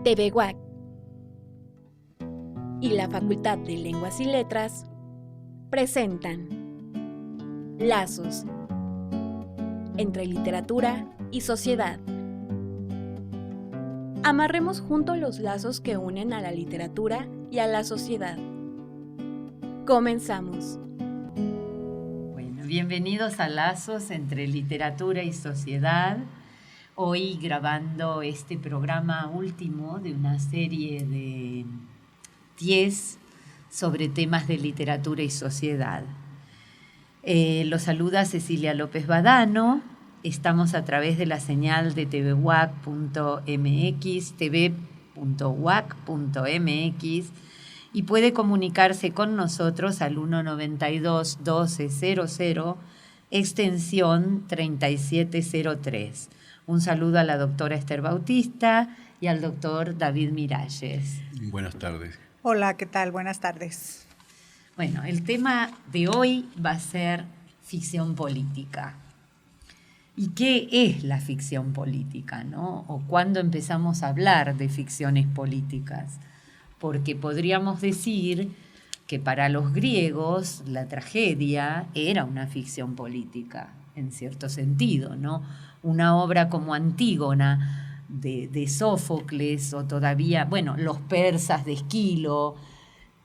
TV UAC y la Facultad de Lenguas y Letras presentan Lazos entre literatura y sociedad. Amarremos juntos los lazos que unen a la literatura y a la sociedad. Comenzamos. Bueno, bienvenidos a Lazos entre literatura y sociedad. Hoy grabando este programa último de una serie de 10 sobre temas de literatura y sociedad. Los saluda Cecilia López Badano. Estamos a través de la señal de tvuac.mx, tv.uac.mx, y puede comunicarse con nosotros al 192-1200, extensión 3703. Un saludo a la doctora Esther Bautista y al doctor David Miralles. Buenas tardes. Hola, ¿qué tal? Buenas tardes. Bueno, el tema de hoy va a ser ficción política. ¿Y qué es la ficción política, no? ¿O cuándo empezamos a hablar de ficciones políticas? Porque podríamos decir que para los griegos la tragedia era una ficción política, en cierto sentido, ¿no? Una obra como Antígona de Sófocles, o todavía, bueno, los persas de Esquilo,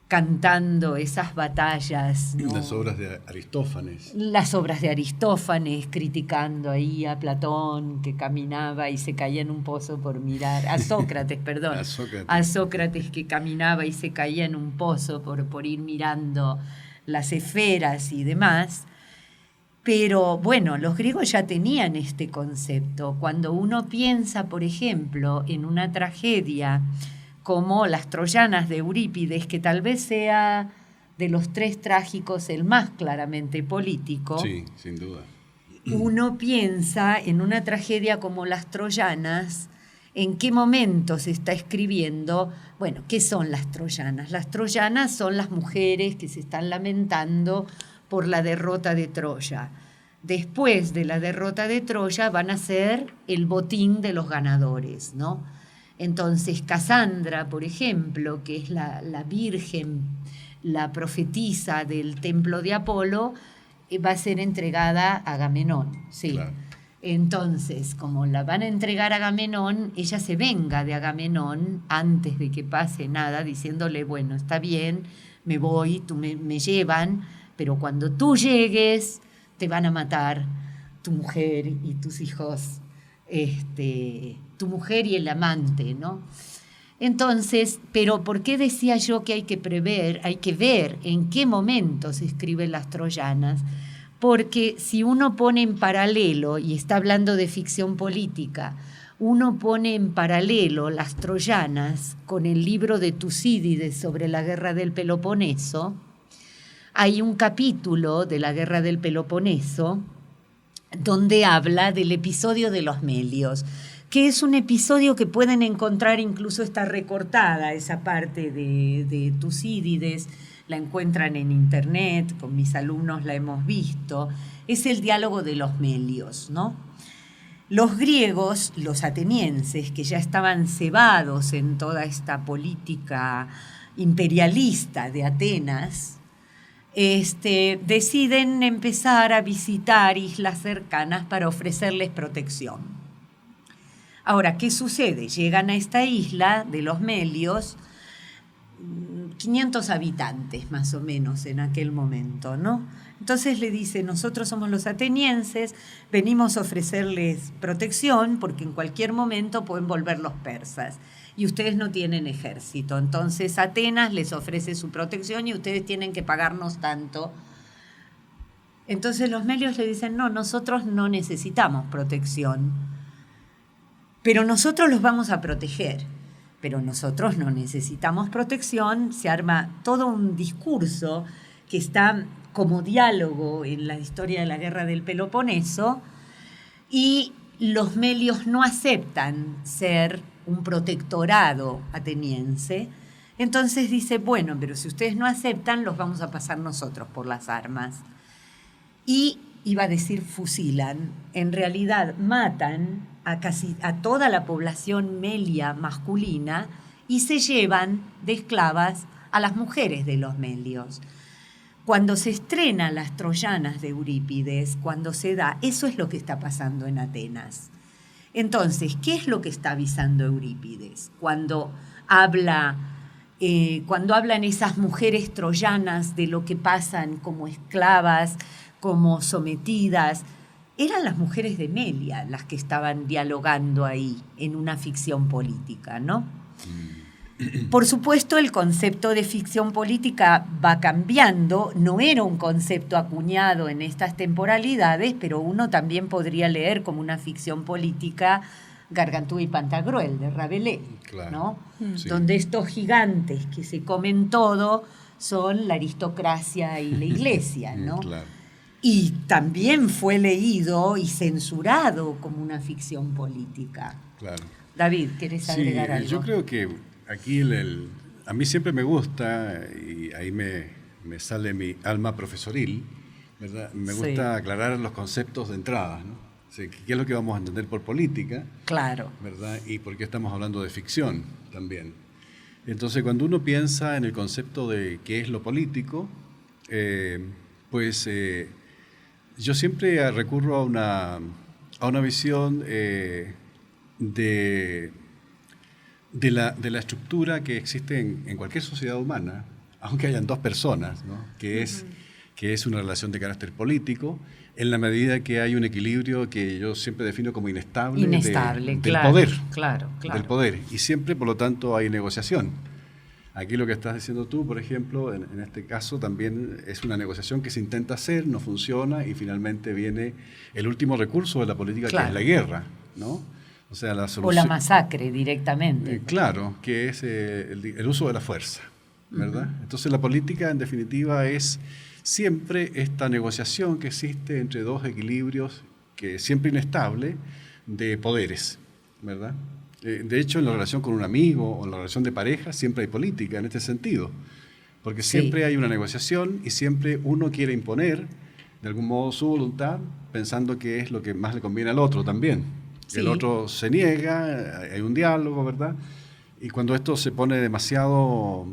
cantando esas batallas, ¿no? Las obras de Aristófanes. Las obras de Aristófanes, criticando ahí a Platón, que caminaba y se caía en un pozo por mirar. A Sócrates, perdón. A Sócrates, que caminaba y se caía en un pozo por ir mirando las esferas y demás. Pero bueno, los griegos ya tenían este concepto. Cuando uno piensa, por ejemplo, en una tragedia como Las Troyanas de Eurípides, que tal vez sea de los tres trágicos el más claramente político. Sí, sin duda. Uno piensa en una tragedia como Las Troyanas, ¿en qué momento se está escribiendo? Bueno, ¿qué son las troyanas? Las troyanas son las mujeres que se están lamentando por la derrota de Troya. Después de la derrota de Troya van a ser el botín de los ganadores, ¿no? Entonces, Casandra, por ejemplo, que es la virgen, la profetisa del templo de Apolo, va a ser entregada a Agamenón. Sí. Claro. Entonces, como la van a entregar a Agamenón, ella se venga de Agamenón antes de que pase nada, diciéndole, bueno, está bien, me voy, me llevan, pero cuando tú llegues, te van a matar tu mujer y tus hijos, tu mujer y el amante, ¿no? Entonces, pero ¿por qué decía yo que hay que prever, hay que ver en qué momento se escriben las troyanas? Porque si uno pone en paralelo, y está hablando de ficción política, uno pone en paralelo las troyanas con el libro de Tucídides sobre la guerra del Peloponeso, hay un capítulo de la guerra del Peloponeso donde habla del episodio de los Melios, que es un episodio que pueden encontrar, incluso está recortada esa parte de Tucídides, la encuentran en internet, con mis alumnos la hemos visto, es el diálogo de los Melios, ¿no? Los griegos, los atenienses, que ya estaban cebados en toda esta política imperialista de Atenas, deciden empezar a visitar islas cercanas para ofrecerles protección. Ahora, ¿qué sucede? Llegan a esta isla de los Melios, 500 habitantes más o menos en aquel momento, ¿no? Entonces le dice, nosotros somos los atenienses, venimos a ofrecerles protección porque en cualquier momento pueden volver los persas y ustedes no tienen ejército. Entonces Atenas les ofrece su protección y ustedes tienen que pagarnos tanto. Entonces los melios le dicen, no, nosotros no necesitamos protección, pero nosotros los vamos a proteger. Pero nosotros no necesitamos protección. Se arma todo un discurso que está como diálogo en la historia de la guerra del Peloponeso, y los melios no aceptan ser un protectorado ateniense. Entonces dice, bueno, pero si ustedes no aceptan, los vamos a pasar nosotros por las armas. Y iba a decir fusilan, en realidad matan a toda la población melia masculina y se llevan de esclavas a las mujeres de los melios. Cuando se estrena Las Troyanas de Eurípides, cuando se da, eso es lo que está pasando en Atenas. Entonces, ¿qué es lo que está avisando Eurípides? Cuando hablan esas mujeres troyanas de lo que pasan como esclavas, como sometidas, eran las mujeres de Melia las que estaban dialogando ahí en una ficción política, ¿no? Por supuesto, el concepto de ficción política va cambiando, no era un concepto acuñado en estas temporalidades, pero uno también podría leer como una ficción política Gargantúa y Pantagruel de Rabelais, Claro, ¿no? sí. Donde estos gigantes que se comen todo son la aristocracia y la iglesia, ¿no? Claro. Y también fue leído y censurado como una ficción política. Claro. David, ¿querés agregar algo? Yo creo que aquí a mí siempre me gusta, y ahí me sale mi alma profesoril, ¿verdad? Me Sí. gusta aclarar los conceptos de entrada, ¿no? O sea, ¿qué es lo que vamos a entender por política? Claro. ¿Verdad? Y por qué estamos hablando de ficción también. Entonces, cuando uno piensa en el concepto de qué es lo político, yo siempre recurro a una visión de la estructura que existe en cualquier sociedad humana, aunque hayan dos personas, ¿no? que es una relación de carácter político, en la medida que hay un equilibrio que yo siempre defino como inestable, del claro, poder. Claro. Del poder. Y siempre, por lo tanto, hay negociación. Aquí lo que estás diciendo tú, por ejemplo, en este caso también es una negociación que se intenta hacer, no funciona y finalmente viene el último recurso de la política, Claro. que es la guerra, ¿no? O sea, la O solución. la masacre directamente. Claro, que es el uso de la fuerza, ¿verdad? Entonces la política, en definitiva, es siempre esta negociación que existe entre dos equilibrios, que es siempre inestable, de poderes, ¿verdad? De hecho, en la relación con un amigo o en la relación de pareja siempre hay política en este sentido, porque siempre hay una negociación y siempre uno quiere imponer de algún modo su voluntad pensando que es lo que más le conviene al otro también. Sí. El otro se niega, hay un diálogo, ¿verdad? Y cuando esto se pone demasiado,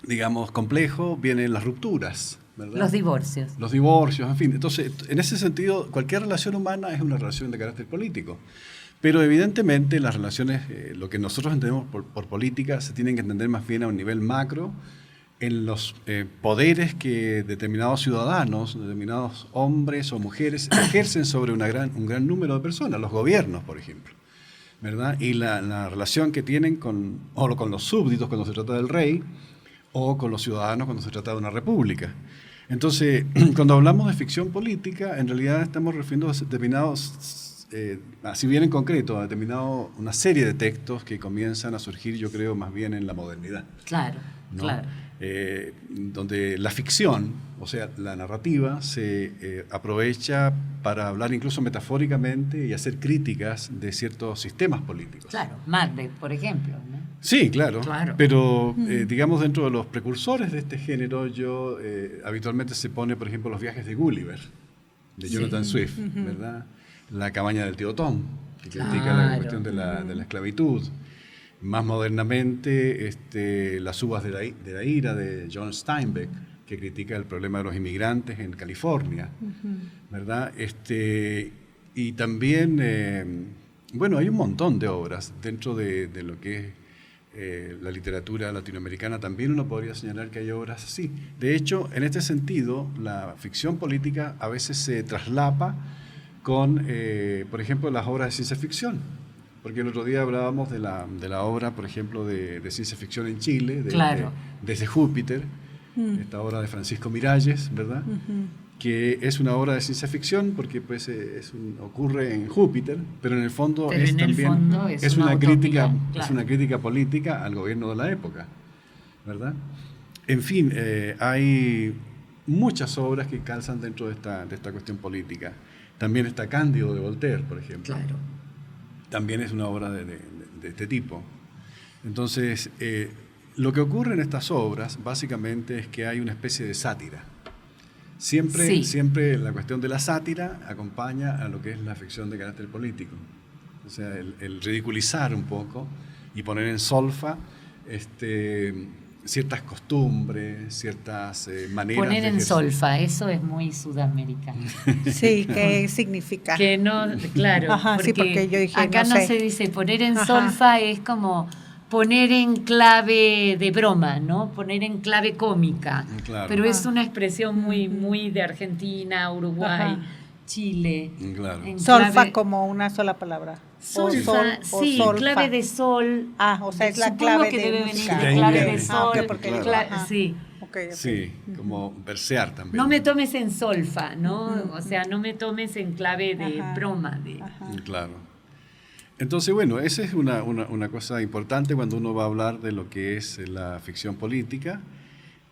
digamos, complejo, vienen las rupturas, ¿verdad? Los divorcios. Los divorcios, en fin. Entonces, en ese sentido, cualquier relación humana es una relación de carácter político. Pero evidentemente las relaciones, lo que nosotros entendemos por política, se tienen que entender más bien a un nivel macro, en los poderes que determinados ciudadanos, determinados hombres o mujeres ejercen sobre un gran número de personas, los gobiernos, por ejemplo, ¿verdad? Y la relación que tienen con los súbditos cuando se trata del rey, o con los ciudadanos cuando se trata de una república. Entonces, cuando hablamos de ficción política, en realidad estamos refiriendo a determinados, si bien en concreto, a una serie de textos que comienzan a surgir, yo creo, más bien en la modernidad. Claro, ¿no? claro. Donde la ficción, o sea, la narrativa, se aprovecha para hablar incluso metafóricamente y hacer críticas de ciertos sistemas políticos. Claro, Macbeth, por ejemplo, ¿no? Sí, claro. Claro. Pero, digamos, dentro de los precursores de este género, habitualmente se pone, por ejemplo, Los viajes de Gulliver, de Jonathan Swift, ¿verdad? La cabaña del tío Tom, que critica la cuestión de la esclavitud. Más modernamente, Las uvas de la ira, de John Steinbeck, que critica el problema de los inmigrantes en California, ¿verdad? Y también, hay un montón de obras dentro de lo que es la literatura latinoamericana. También uno podría señalar que hay obras así. De hecho, en este sentido, la ficción política a veces se traslapa con, por ejemplo, las obras de ciencia ficción. Porque el otro día hablábamos de la obra, por ejemplo, de ciencia ficción en Chile, Desde Júpiter, esta obra de Francisco Miralles, ¿verdad? Que es una obra de ciencia ficción porque pues, ocurre en Júpiter, pero en el fondo es una crítica, claro. Es una crítica política al gobierno de la época, ¿verdad? En fin, hay muchas obras que calzan dentro de esta cuestión política. También está Cándido de Voltaire, por ejemplo. Claro. También es una obra de este tipo. Entonces, lo que ocurre en estas obras, básicamente, es que hay una especie de sátira. Siempre la cuestión de la sátira acompaña a lo que es la ficción de carácter político. O sea, el ridiculizar un poco y poner en solfa ciertas costumbres, ciertas maneras Poner de en ejercer. solfa, eso es muy sudamericano. Sí, ¿qué significa? Que no, claro, Ajá, sí, porque yo dije, acá no no sé. se dice poner en Ajá. solfa, es como poner en clave de broma, ¿no? Poner en clave cómica. Claro. Pero es Ajá. una expresión muy de Argentina, Uruguay, Ajá. Chile. Claro. En Solfa clave- como una sola palabra. Solfa, sí, solfa. clave de sol. Ah, o sea, es la Supongo clave que de debe música. venir De ahí clave viene. de sol. Ah, ok, porque Claro. dijo, ajá. Sí. Ok, ok. Sí, como versear también. No me tomes en solfa, ¿no? Ujú. O sea, no me tomes en clave de Ajá. broma. Ajá. Claro. Entonces, bueno, esa es una cosa importante cuando uno va a hablar de lo que es la ficción política.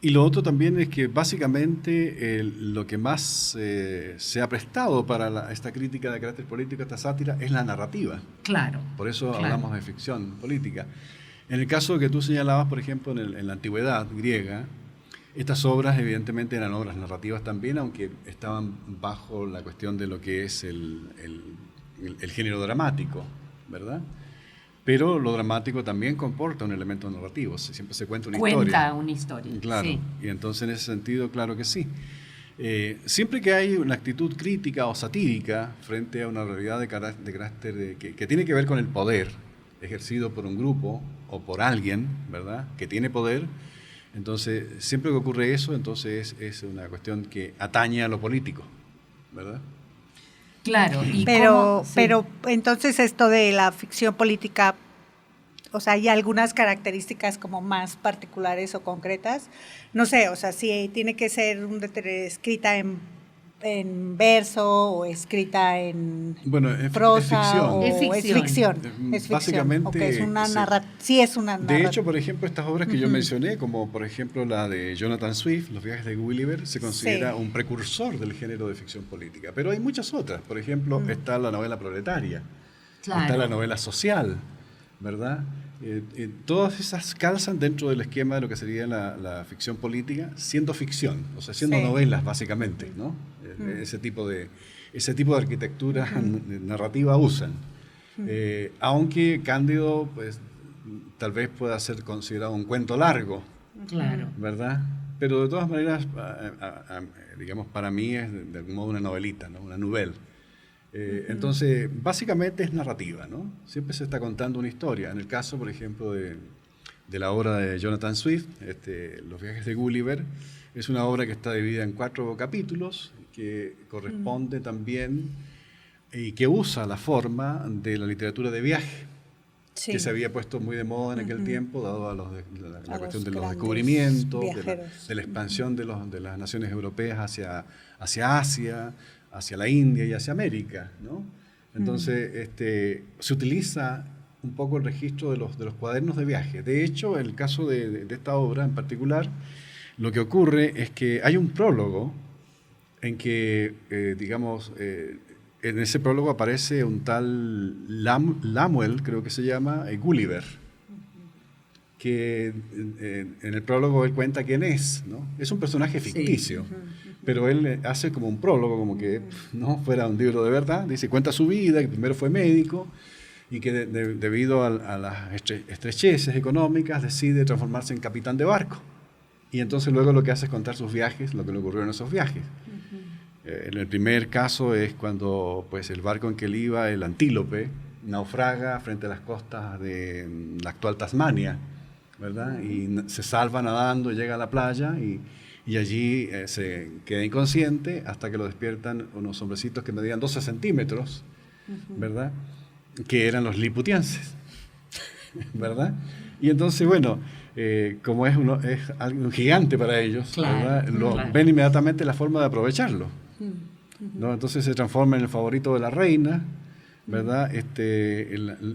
Y lo otro también es que básicamente lo que más se ha prestado para esta crítica de carácter político, esta sátira, es la narrativa. Claro. Por eso Claro. hablamos de ficción política. En el caso que tú señalabas, por ejemplo, en la antigüedad griega, estas obras evidentemente eran obras narrativas también, aunque estaban bajo la cuestión de lo que es el género dramático, ¿verdad? Pero lo dramático también comporta un elemento narrativo, siempre se cuenta una historia. Cuenta una historia. Claro, Sí. y entonces en ese sentido, claro que sí. Siempre que hay una actitud crítica o satírica frente a una realidad de carácter que tiene que ver con el poder ejercido por un grupo o por alguien, ¿verdad?, que tiene poder, entonces siempre que ocurre eso, entonces es una cuestión que atañe a lo político, ¿verdad? Claro. ¿Y Pero, cómo? Sí. pero entonces esto de la ficción política, o sea, hay algunas características como más particulares o concretas. No sé, o sea, si tiene que ser escrita en verso o escrita en Bueno, es prosa ficción. o Es ficción. es ficción. Es ficción. Básicamente, Ok, es una sí. sí es una narrativa. De hecho, por ejemplo, estas obras que yo mencioné, como por ejemplo la de Jonathan Swift, Los viajes de Gulliver, se considera un precursor del género de ficción política. Pero hay muchas otras. Por ejemplo, está la novela proletaria, Claro. está la novela social, ¿verdad? Todas esas calzan dentro del esquema de lo que sería la ficción política, siendo ficción, o sea, siendo Sí. novelas básicamente, ¿no? Ese tipo de arquitectura narrativa usan. Aunque Cándido, pues, tal vez pueda ser considerado un cuento largo, Claro. ¿verdad? Pero de todas maneras, digamos, para mí es de algún modo una novelita, ¿no? Una novela. Entonces, básicamente es narrativa, ¿no? Siempre se está contando una historia. En el caso, por ejemplo, de la obra de Jonathan Swift, Los viajes de Gulliver, es una obra que está dividida en 4 capítulos, que corresponde también y que usa la forma de la literatura de viaje, Sí. que se había puesto muy de moda en aquel tiempo, dado a la A cuestión los de los grandes descubrimientos, viajeros. de la expansión de las naciones europeas hacia Asia, hacia la India y hacia América, ¿no? Entonces, se utiliza un poco el registro de los cuadernos de viaje. De hecho, en el caso de esta obra en particular, lo que ocurre es que hay un prólogo en que, en ese prólogo aparece un tal Lamuel, creo que se llama, Gulliver, que en el prólogo él cuenta quién es, ¿no? Es un personaje ficticio, pero él hace como un prólogo, como que no fuera un libro de verdad. Dice, cuenta su vida, que primero fue médico y que debido a las estrecheces económicas decide transformarse en capitán de barco. Y entonces luego lo que hace es contar sus viajes, lo que le ocurrió en esos viajes. En el primer caso es cuando pues, el barco en que él iba, el Antílope, naufraga frente a las costas de la actual Tasmania, ¿verdad? Y se salva nadando, llega a la playa y allí se queda inconsciente hasta que lo despiertan unos hombrecitos que medían 12 centímetros, ¿verdad? Que eran los liliputienses, ¿verdad? Y entonces, bueno, como es algo gigante para ellos, Claro, ¿verdad? claro. Ven inmediatamente la forma de aprovecharlo, ¿no? Entonces se transforma en el favorito de la reina, ¿verdad?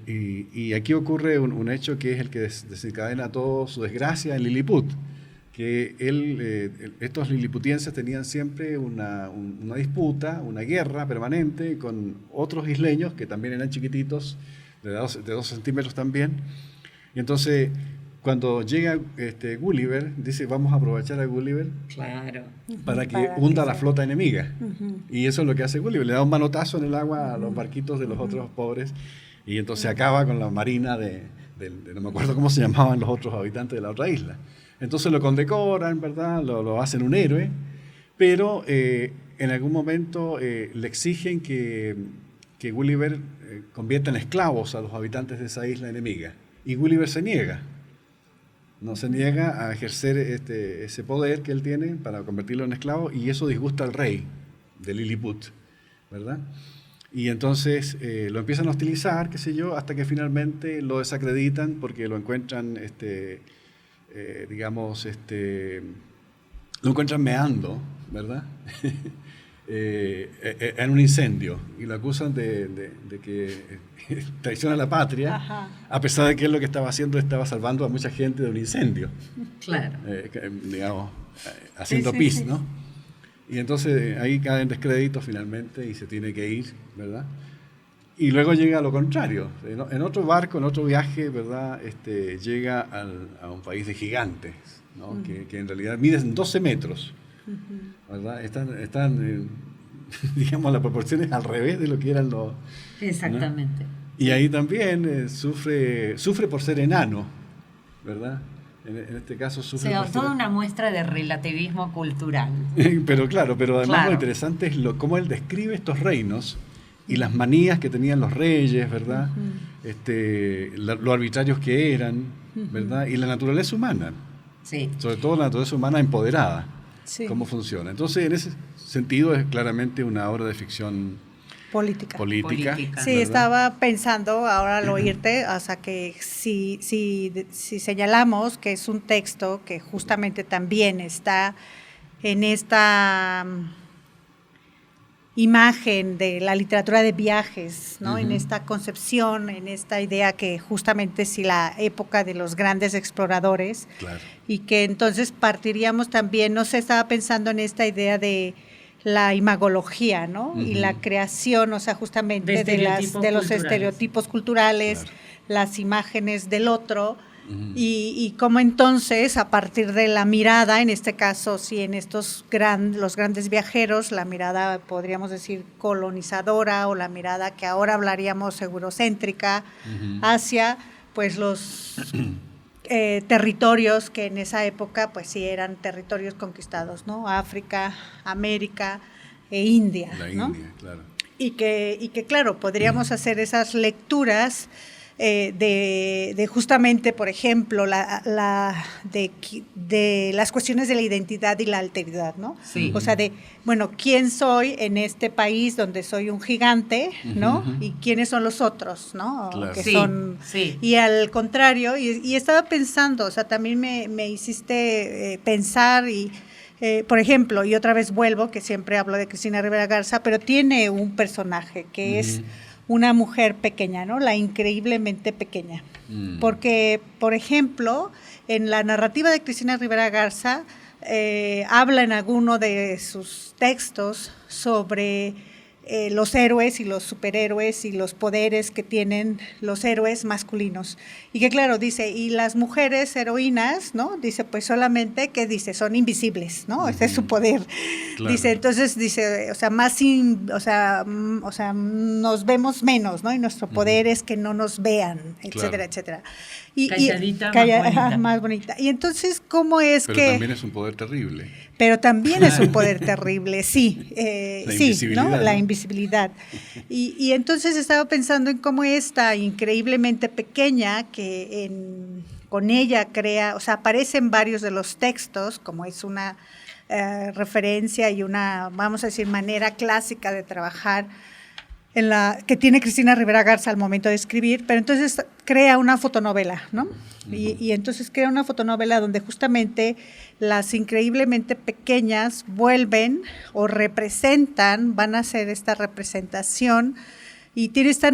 Y aquí ocurre un hecho que es el que desencadena toda su desgracia en Lilliput, que estos liliputienses tenían siempre una disputa, una guerra permanente con otros isleños que también eran chiquititos, de 2 centímetros también. Y entonces, cuando llega Gulliver, dice, vamos a aprovechar a Gulliver Claro. para que Para hunda que la sea. flota enemiga. Y eso es lo que hace Gulliver, le da un manotazo en el agua a los barquitos de los otros pobres Y entonces acaba con la marina no me acuerdo cómo se llamaban los otros habitantes de la otra isla. Entonces lo condecoran, ¿verdad? Lo hacen un héroe, pero en algún momento le exigen que Gulliver convierta en esclavos a los habitantes de esa isla enemiga. Y Gulliver se niega. No se niega a ejercer ese poder que él tiene para convertirlo en esclavo, y eso disgusta al rey de Lilliput, ¿verdad? Y entonces lo empiezan a hostilizar, qué sé yo, hasta que finalmente lo desacreditan porque lo encuentran, lo encuentran meando, ¿verdad? En un incendio, y lo acusan de que traiciona a la patria. Ajá. A pesar de que él lo que estaba haciendo estaba salvando a mucha gente de un incendio. Claro. Haciendo pis, ¿no? Y entonces ahí cae en descrédito finalmente y se tiene que ir, ¿verdad? Y luego llega a lo contrario. En otro barco, en otro viaje, ¿verdad? Llega a un país de gigantes, ¿no? Uh-huh. que en realidad miden 12 metros, ¿verdad? Están digamos, las proporciones al revés de lo que eran los... Exactamente. ¿no? Y ahí también sufre por ser enano, ¿verdad? En este caso sufre... O sea, toda una muestra de relativismo cultural. Pero además lo interesante es cómo él describe estos reinos y las manías que tenían los reyes, ¿verdad? Uh-huh. Lo arbitrarios que eran, ¿verdad? Y la naturaleza humana. Sí. Sobre todo la naturaleza humana empoderada. Sí. Cómo funciona. Entonces, en ese sentido, es claramente una obra de ficción política. Sí, ¿verdad? Estaba pensando ahora al oírte, o sea, que si señalamos que es un texto que justamente también está en esta imagen de la literatura de viajes, ¿no? Uh-huh. En esta concepción, en esta idea que justamente es la época de los grandes exploradores. Claro. Y que entonces partiríamos también, no sé, estaba pensando en esta idea de la imagología, ¿no? Uh-huh. Y la creación, o sea, justamente de los estereotipos culturales, claro. Las imágenes del otro, uh-huh. Y cómo entonces, a partir de la mirada, en este caso, sí, en estos los grandes viajeros, la mirada, podríamos decir, colonizadora, o la mirada que ahora hablaríamos eurocéntrica, uh-huh. hacia, pues, los... territorios que en esa época pues sí eran territorios conquistados, ¿no? África, América e India, ¿no? India, claro. Y que claro, podríamos hacer esas lecturas de justamente, por ejemplo, de las cuestiones de la identidad y la alteridad, ¿no? Sí. O sea, bueno, ¿quién soy en este país donde soy un gigante, ¿no? Uh-huh. Y quiénes son los otros, ¿no? Claro. Que son... Sí. Y al contrario, y estaba pensando, o sea, también me hiciste pensar y... por ejemplo, y otra vez vuelvo, que siempre hablo de Cristina Rivera Garza, pero tiene un personaje que es una mujer pequeña, ¿no? La increíblemente pequeña. Porque, por ejemplo, en la narrativa de Cristina Rivera Garza, habla en alguno de sus textos sobre los héroes y los superhéroes y los poderes que tienen los héroes masculinos. Y que claro, dice, y las mujeres heroínas, ¿no? Dice, pues solamente que dice, son invisibles, ¿no? Ese es su poder. Claro. Dice, entonces, dice, o sea, nos vemos menos, ¿no? Y nuestro poder es que no nos vean, etcétera, claro. etcétera. Calladita, más bonita. Y entonces, ¿cómo es Pero que...? Pero también es un poder terrible. Pero también es un poder terrible, sí. Sí, ¿no? La invisibilidad. Y entonces estaba pensando en cómo esta increíblemente pequeña, que con ella crea, o sea, aparece en varios de los textos, como es una referencia y una, vamos a decir, manera clásica de trabajar que tiene Cristina Rivera Garza al momento de escribir, pero entonces crea una fotonovela, ¿no? Uh-huh. Y entonces crea una fotonovela donde justamente las increíblemente pequeñas vuelven o van a hacer esta representación, y tiene esta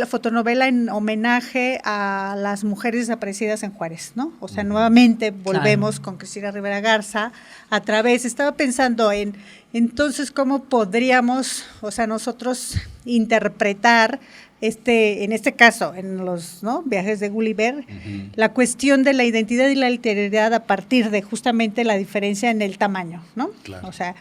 fotonovela en homenaje a las mujeres desaparecidas en Juárez, ¿no? O sea, nuevamente volvemos con Cristina Rivera Garza estaba pensando entonces cómo podríamos, o sea, nosotros interpretar en este caso, en los viajes de Gulliver, uh-huh. la cuestión de la identidad y la alteridad a partir de justamente la diferencia en el tamaño, ¿no? Claro. O sea,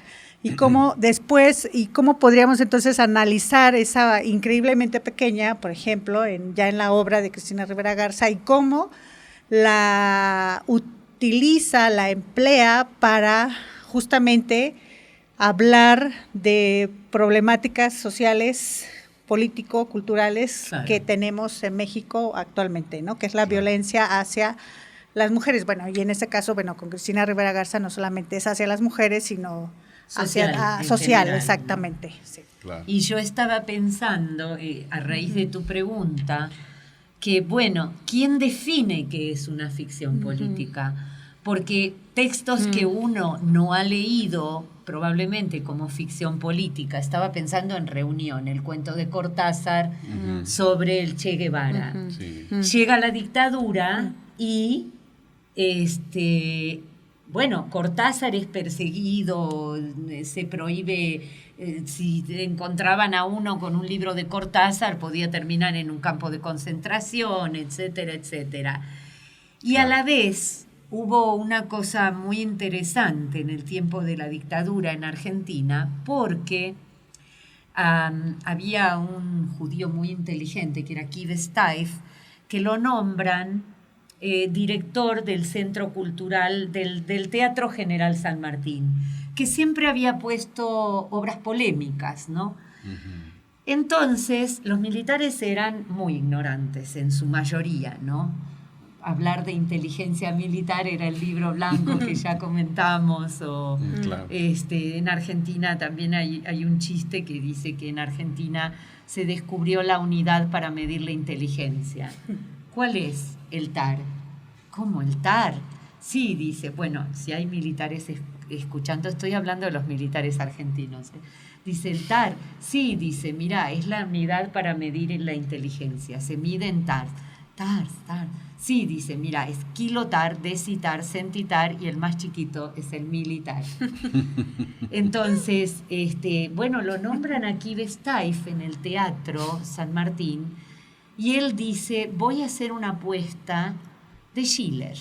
y cómo después, y cómo podríamos entonces analizar esa increíblemente pequeña, por ejemplo, ya en la obra de Cristina Rivera Garza, y cómo la utiliza, la emplea para justamente hablar de problemáticas sociales, político-culturales Claro. que tenemos en México actualmente, ¿no? Que es la violencia hacia las mujeres. Bueno, y en este caso, bueno, con Cristina Rivera Garza no solamente es hacia las mujeres, sino Social, hacia en social, general, exactamente. Sí. Claro. Y yo estaba pensando, a raíz de tu pregunta, que bueno, ¿quién define qué es una ficción política? Porque textos que uno no ha leído probablemente como ficción política, estaba pensando en Reunión, el cuento de Cortázar sobre el Che Guevara. Sí. Llega la dictadura y bueno, Cortázar es perseguido, se prohíbe, si encontraban a uno con un libro de Cortázar podía terminar en un campo de concentración, etcétera, etcétera. Y a la vez hubo una cosa muy interesante en el tiempo de la dictadura en Argentina, porque había un judío muy inteligente que era Kive Steiff, que lo nombran director del Centro Cultural del Teatro General San Martín, que siempre había puesto obras polémicas, ¿no? Entonces, los militares eran muy ignorantes en su mayoría, ¿no? Hablar de inteligencia militar era el libro blanco que ya comentamos, o Claro. en Argentina también hay un chiste que dice que en Argentina se descubrió la unidad para medir la inteligencia. ¿Cuál es? El TAR. ¿Cómo el TAR? Sí, dice, bueno, si hay militares escuchando, estoy hablando de los militares argentinos. Dice el TAR, sí, dice, mira, es la unidad para medir la inteligencia, se mide en TAR. TAR. Sí, dice, mira, es kilotar, decitar, centitar y el más chiquito es el militar. Entonces, bueno, lo nombran aquí Steiff en el Teatro San Martín y él dice, voy a hacer una apuesta de Schiller.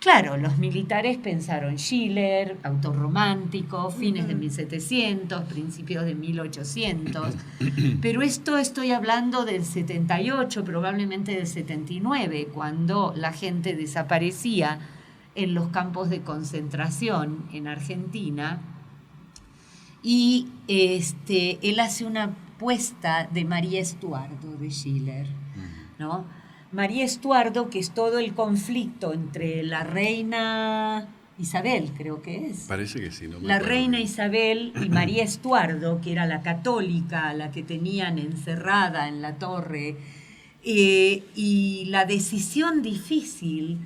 Claro, los militares pensaron Schiller, autor romántico, fines de 1700, principios de 1800, pero esto estoy hablando del 78, probablemente del 79, cuando la gente desaparecía en los campos de concentración en Argentina, y él hace una apuesta de María Estuardo de Schiller, ¿no? María Estuardo, que es todo el conflicto entre la reina Isabel, creo que es. Parece que sí. No me La acuerdo reina bien. Isabel y María Estuardo, que era la católica, la que tenían encerrada en la torre, y la decisión difícil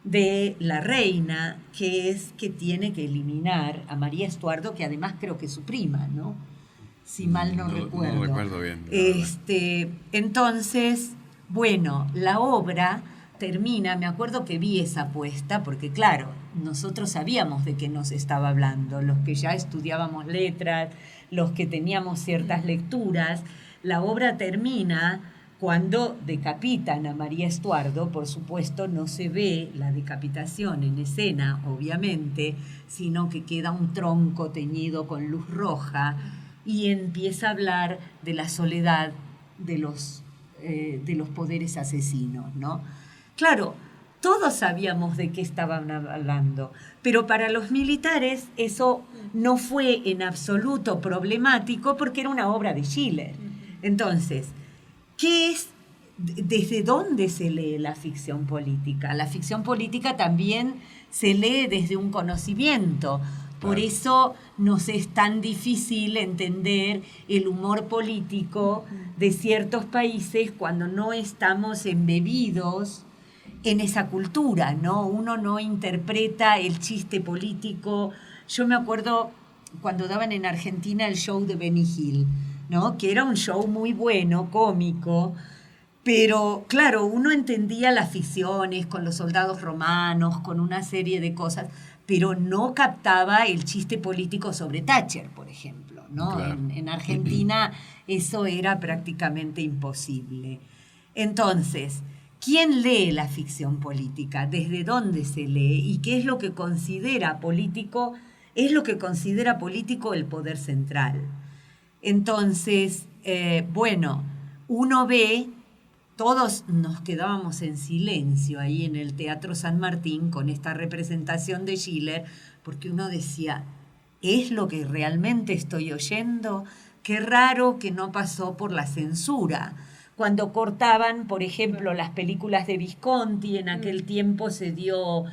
de la reina, que es que tiene que eliminar a María Estuardo, que además creo que es su prima, ¿no? Si mal no recuerdo. No recuerdo bien. la verdad. Entonces, bueno, la obra termina, me acuerdo que vi esa apuesta, porque claro, nosotros sabíamos de qué nos estaba hablando, los que ya estudiábamos letras, los que teníamos ciertas lecturas. La obra termina cuando decapitan a María Estuardo. Por supuesto no se ve la decapitación en escena, obviamente, sino que queda un tronco teñido con luz roja y empieza a hablar de la soledad de los poderes asesinos, ¿no? Claro, todos sabíamos de qué estaban hablando, pero para los militares eso no fue en absoluto problemático porque era una obra de Schiller. Entonces, ¿qué es? ¿Desde dónde se lee la ficción política? La ficción política también se lee desde un conocimiento. Por eso nos es tan difícil entender el humor político de ciertos países cuando no estamos embebidos en esa cultura, ¿no? Uno no interpreta el chiste político. Yo me acuerdo cuando daban en Argentina el show de Benny Hill, ¿no? Que era un show muy bueno, cómico, pero claro, uno entendía las ficciones con los soldados romanos, con una serie de cosas, pero no captaba el chiste político sobre Thatcher, por ejemplo, ¿no? Claro. En Argentina eso era prácticamente imposible. Entonces, ¿quién lee la ficción política? ¿Desde dónde se lee? ¿Y qué es lo que considera político es lo que considera político el poder central. Entonces, bueno, uno ve, todos nos quedábamos en silencio ahí en el Teatro San Martín con esta representación de Schiller, porque uno decía, ¿es lo que realmente estoy oyendo? Qué raro que no pasó por la censura. Cuando cortaban, por ejemplo, las películas de Visconti, en aquel tiempo se dio,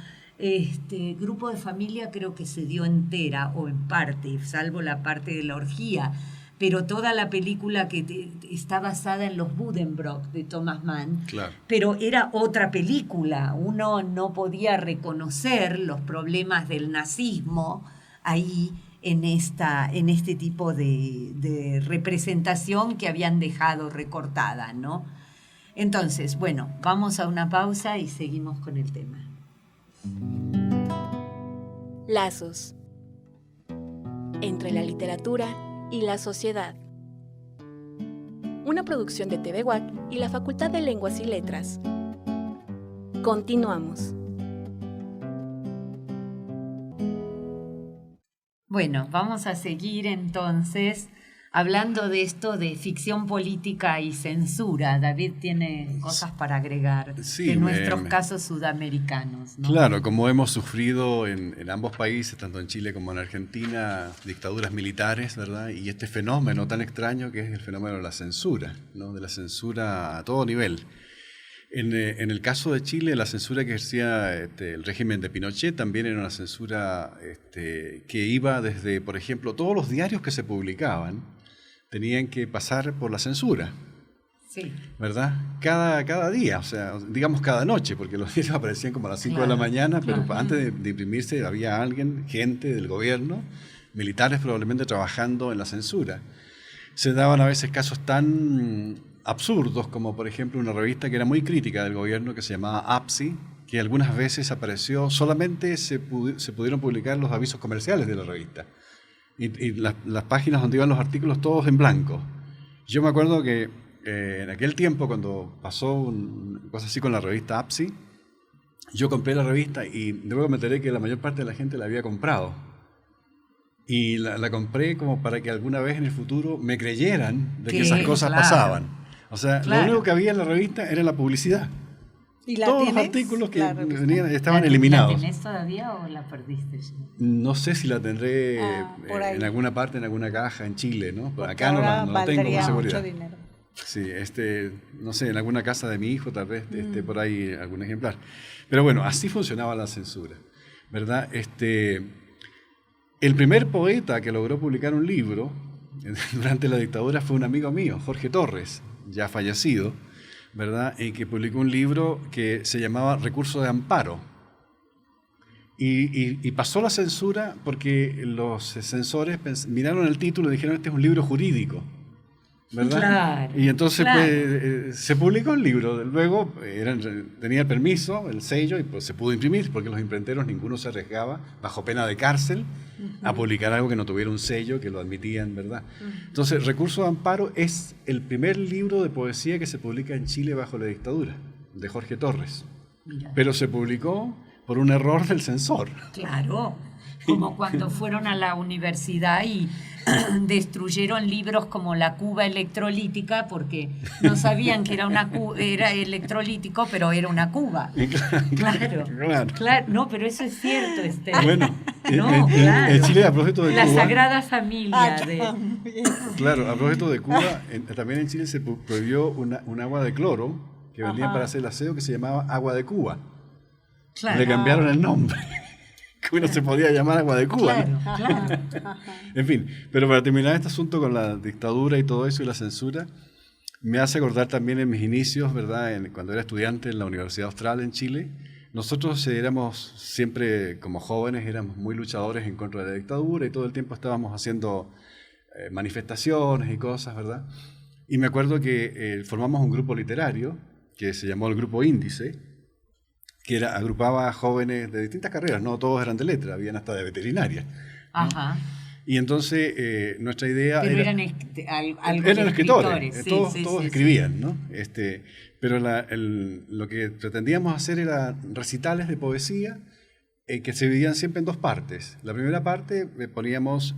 Grupo de Familia creo que se dio entera o en parte, salvo la parte de la orgía, pero toda la película que está basada en los Buddenbrook de Thomas Mann, Claro. pero era otra película, uno no podía reconocer los problemas del nazismo ahí en este tipo de representación que habían dejado recortada, ¿no? Entonces, bueno, vamos a una pausa y seguimos con el tema. Lazos entre la literatura y la sociedad. Una producción de TV UAC y la Facultad de Lenguas y Letras. Continuamos. Bueno, vamos a seguir entonces hablando de esto de ficción política y censura. David tiene cosas para agregar Sí, de nuestros casos sudamericanos, ¿no? Claro, como hemos sufrido en ambos países, tanto en Chile como en Argentina, dictaduras militares, ¿verdad? Y este fenómeno tan extraño que es el fenómeno de la censura, ¿no? De la censura a todo nivel. En el caso de Chile, la censura que ejercía el régimen de Pinochet también era una censura que iba desde, por ejemplo, todos los diarios que se publicaban tenían que pasar por la censura. Sí. ¿Verdad? Cada día, o sea, digamos cada noche, porque los diarios aparecían como a las 5 de la mañana, pero antes de imprimirse había alguien, gente del gobierno, militares probablemente trabajando en la censura. Se daban a veces casos tan absurdos como, por ejemplo, una revista que era muy crítica del gobierno que se llamaba APSI, que algunas veces apareció, solamente se pudieron publicar los avisos comerciales de la revista. Y las páginas donde iban los artículos todos en blanco. Yo me acuerdo que en aquel tiempo, cuando pasó una cosa así con la revista APSI, yo compré la revista y luego me enteré que la mayor parte de la gente la había comprado. Y la compré como para que alguna vez en el futuro me creyeran de que esas cosas pasaban. O sea, lo único que había en la revista era la publicidad. ¿Y la Todos tienes? los artículos que revista. venían estaban eliminados. ¿La tenés todavía o la perdiste ya? No sé si la tendré por ahí. en alguna parte, en alguna caja en Chile, ¿no? Porque Acá no la tengo valdría con seguridad. mucho dinero. Sí, no sé, en alguna casa de mi hijo tal vez esté por ahí algún ejemplar. Pero bueno, así funcionaba la censura, ¿verdad? El primer poeta que logró publicar un libro durante la dictadura fue un amigo mío, Jorge Torres, ya fallecido, ¿verdad? Y que publicó un libro que se llamaba Recurso de Amparo. Y pasó la censura porque los censores miraron el título y dijeron, este es un libro jurídico, ¿verdad? Claro, y entonces claro. pues, se publicó el libro. Luego tenía el permiso, el sello, y pues se pudo imprimir, porque los imprenteros ninguno se arriesgaba, bajo pena de cárcel, a publicar algo que no tuviera un sello, que lo admitían, ¿verdad? Entonces, Recurso de Amparo es el primer libro de poesía que se publica en Chile bajo la dictadura, de Jorge Torres. Mira. Pero se publicó por un error del censor. Claro, como cuando fueron a la universidad y destruyeron libros como la cuba electrolítica porque no sabían que era electrolítico, pero era una cuba. Claro. No, pero eso es cierto, Esther. Bueno, No, en claro. Chile, a propósito de La Cuba, Sagrada Familia. claro, a propósito de Cuba, también en Chile se prohibió un agua de cloro que vendían para hacer el aseo que se llamaba agua de Cuba. Claro. Le cambiaron el nombre. Que uno se podía llamar agua de Cuba, ¿no? Claro. En fin, pero para terminar este asunto con la dictadura y todo eso y la censura, me hace acordar también en mis inicios, ¿verdad? Cuando era estudiante en la Universidad Austral en Chile, nosotros éramos siempre, como jóvenes, éramos muy luchadores en contra de la dictadura y todo el tiempo estábamos haciendo manifestaciones y cosas, ¿verdad? Y me acuerdo que formamos un grupo literario que se llamó el Grupo Índice, que agrupaba a jóvenes de distintas carreras, no todos eran de letra, habían hasta de veterinaria, ¿no? Ajá. Y entonces nuestra idea Pero era... eran escritores, sí, todos escribían, ¿no? Pero lo que pretendíamos hacer era recitales de poesía que se dividían siempre en dos partes. La primera parte poníamos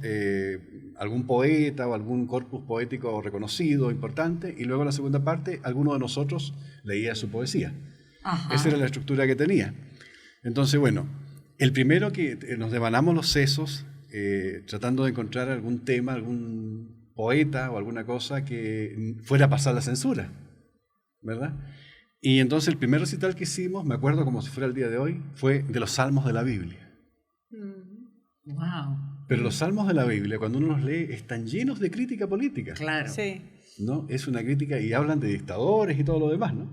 algún poeta o algún corpus poético reconocido, importante, y luego la segunda parte, alguno de nosotros leía su poesía. Ajá. Esa era la estructura que tenía. Entonces, bueno, el primero que nos devanamos los sesos tratando de encontrar algún tema, algún poeta o alguna cosa que fuera a pasar la censura, ¿verdad? Y entonces el primer recital que hicimos, me acuerdo como si fuera el día de hoy, fue de los salmos de la Biblia. Wow. Pero los salmos de la Biblia, cuando uno los lee, están llenos de crítica política. Claro. Sí. ¿No? Es una crítica y hablan de dictadores y todo lo demás, ¿no?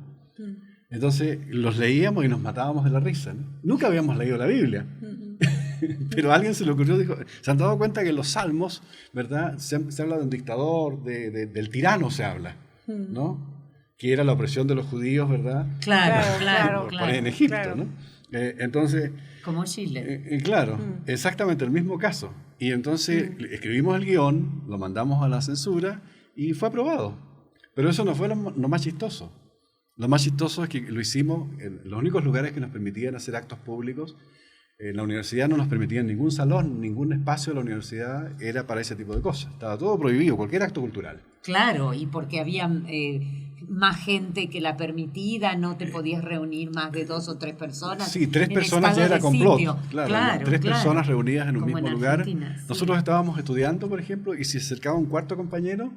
Entonces los leíamos y nos matábamos de la risa, ¿no? Nunca habíamos leído la Biblia. Pero a alguien se le ocurrió, dijo, se han dado cuenta que en los salmos, ¿verdad? Se habla de un dictador, del tirano se habla, ¿no? Que era la opresión de los judíos, ¿verdad? Claro. Por en Egipto, claro. ¿no? Entonces, Como Chile. claro, exactamente el mismo caso. Y entonces escribimos el guión, lo mandamos a la censura y fue aprobado. Pero eso no fue lo más chistoso. Lo más chistoso es que lo hicimos en los únicos lugares que nos permitían hacer actos públicos. En la universidad no nos permitían ningún salón, ningún espacio de la universidad era para ese tipo de cosas. Estaba todo prohibido, cualquier acto cultural. Claro, y porque había más gente que la permitida, no te podías reunir más de 2 o 3 personas. Sí, 3 en personas ya estado era de complot. sitio. Claro, 3 personas reunidas en un Como mismo en lugar. Argentina, sí. Nosotros estábamos estudiando, por ejemplo, y si se acercaba un cuarto compañero,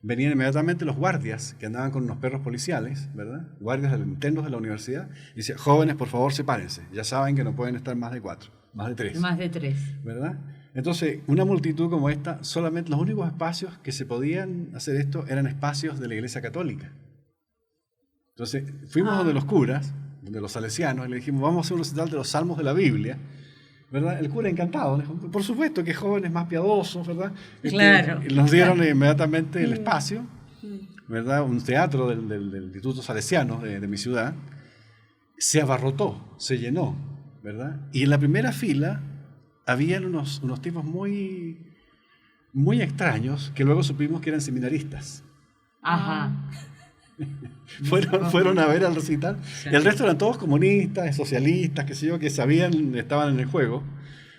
venían inmediatamente los guardias que andaban con unos perros policiales, ¿verdad? Guardias internos de la universidad, y decían, jóvenes, por favor, sepárense. Ya saben que no pueden estar más de 4, más de 3. Más de 3. ¿Verdad? Entonces, una multitud como esta, solamente los únicos espacios que se podían hacer esto eran espacios de la Iglesia Católica. Entonces, fuimos donde los curas, donde los salesianos, y le dijimos, vamos a hacer un recital de los salmos de la Biblia, ¿verdad? El cura encantado, dijo, por supuesto que jóvenes más piadosos, ¿verdad? Claro. Nos dieron inmediatamente el espacio, ¿verdad? Un teatro del Instituto Salesiano de mi ciudad, se abarrotó, se llenó, ¿verdad? Y en la primera fila habían unos tipos muy, muy extraños que luego supimos que eran seminaristas. Ajá. Fueron a ver al recital. Sí. Y el resto eran todos comunistas, socialistas, qué sé yo, que sabían, estaban en el juego,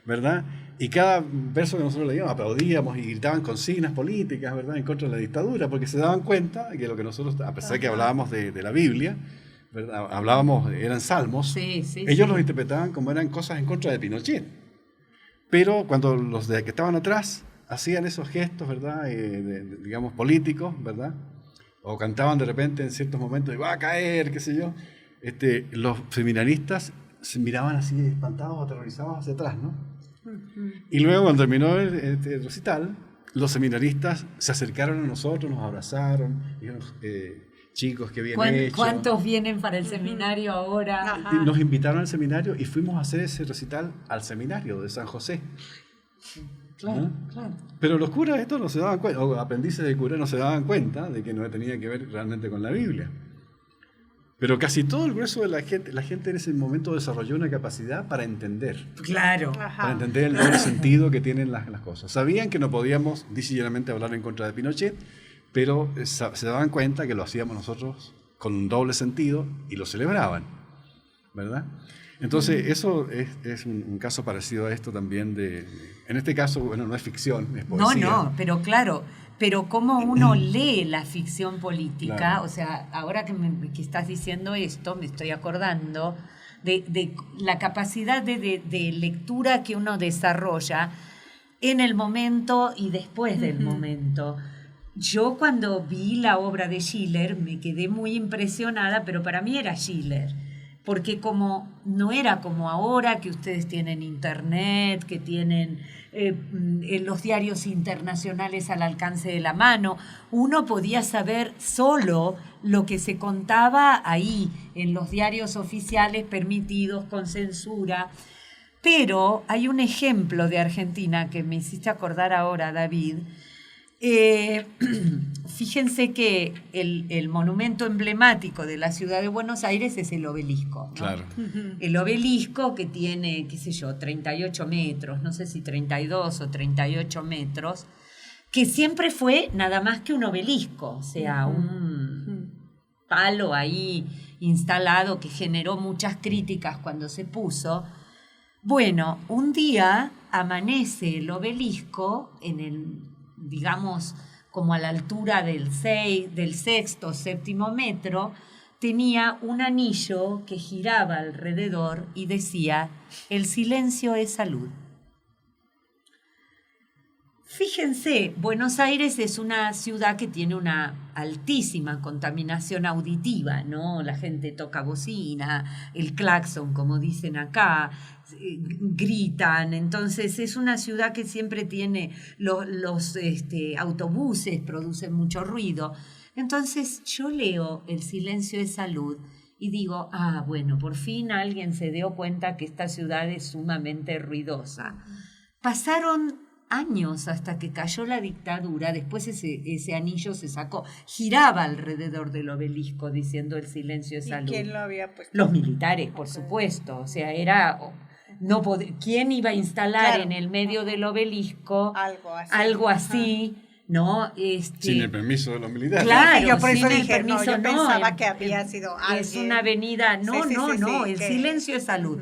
¿verdad? Y cada verso que nosotros leíamos aplaudíamos y gritaban consignas políticas, ¿verdad? En contra de la dictadura, porque se daban cuenta que lo que nosotros, a pesar de que hablábamos de la Biblia, ¿verdad? Hablábamos, eran salmos, ellos los interpretaban como eran cosas en contra de Pinochet. Pero cuando los que estaban atrás hacían esos gestos, ¿verdad? Digamos, políticos, ¿verdad? O cantaban de repente en ciertos momentos, va a caer, qué sé yo, los seminaristas se miraban así espantados, aterrorizados hacia atrás, ¿no? Y luego cuando terminó el recital, los seminaristas se acercaron a nosotros, nos abrazaron, dijeron, chicos, qué bien hecho. ¿Cuántos vienen para el seminario ahora? Y nos invitaron al seminario y fuimos a hacer ese recital al seminario de San José. Claro. Pero los curas estos no se daban cuenta, o aprendices de cura no se daban cuenta de que no tenía que ver realmente con la Biblia. Pero casi todo el grueso de la gente en ese momento desarrolló una capacidad para entender. Claro. Para entender el doble sentido que tienen las cosas. Sabían que no podíamos disilladamente hablar en contra de Pinochet, pero se daban cuenta que lo hacíamos nosotros con un doble sentido y lo celebraban, ¿verdad? Entonces, eso es un caso parecido a esto también en este caso, bueno, no es ficción, es poesía. No, pero claro, pero cómo uno lee la ficción política, Claro. O sea, ahora que estás diciendo esto, me estoy acordando de la capacidad de lectura que uno desarrolla en el momento y después del momento. Yo cuando vi la obra de Schiller me quedé muy impresionada, pero para mí era Schiller. Porque como no era como ahora que ustedes tienen internet, que tienen los diarios internacionales al alcance de la mano, uno podía saber solo lo que se contaba ahí, en los diarios oficiales permitidos con censura. Pero hay un ejemplo de Argentina que me hiciste acordar ahora, David. Fíjense que el monumento emblemático de la ciudad de Buenos Aires es el obelisco, ¿no? Claro. El obelisco que tiene, qué sé yo, 38 metros, no sé si 32 o 38 metros, que siempre fue nada más que un obelisco, o sea, un palo ahí instalado que generó muchas críticas cuando se puso. Bueno, un día amanece el obelisco en el, digamos, como a la altura del sexto, séptimo metro, tenía un anillo que giraba alrededor y decía: el silencio es salud. Fíjense, Buenos Aires es una ciudad que tiene una altísima contaminación auditiva, ¿no? La gente toca bocina, el claxon, como dicen acá, gritan. Entonces es una ciudad que siempre tiene los autobuses, producen mucho ruido. Entonces yo leo El silencio es salud y digo, bueno, por fin alguien se dio cuenta que esta ciudad es sumamente ruidosa. Pasaron años hasta que cayó la dictadura, después ese anillo se sacó, giraba alrededor del obelisco diciendo el silencio es salud. ¿Y quién lo había puesto? Los militares, por supuesto, o sea, era... ¿quién iba a instalar en el medio del obelisco algo así? ¿No? Sin el permiso de los militares. Claro, yo por eso sin dije, el permiso, yo pensaba que había sido alguien. Es una avenida, no, el silencio es salud.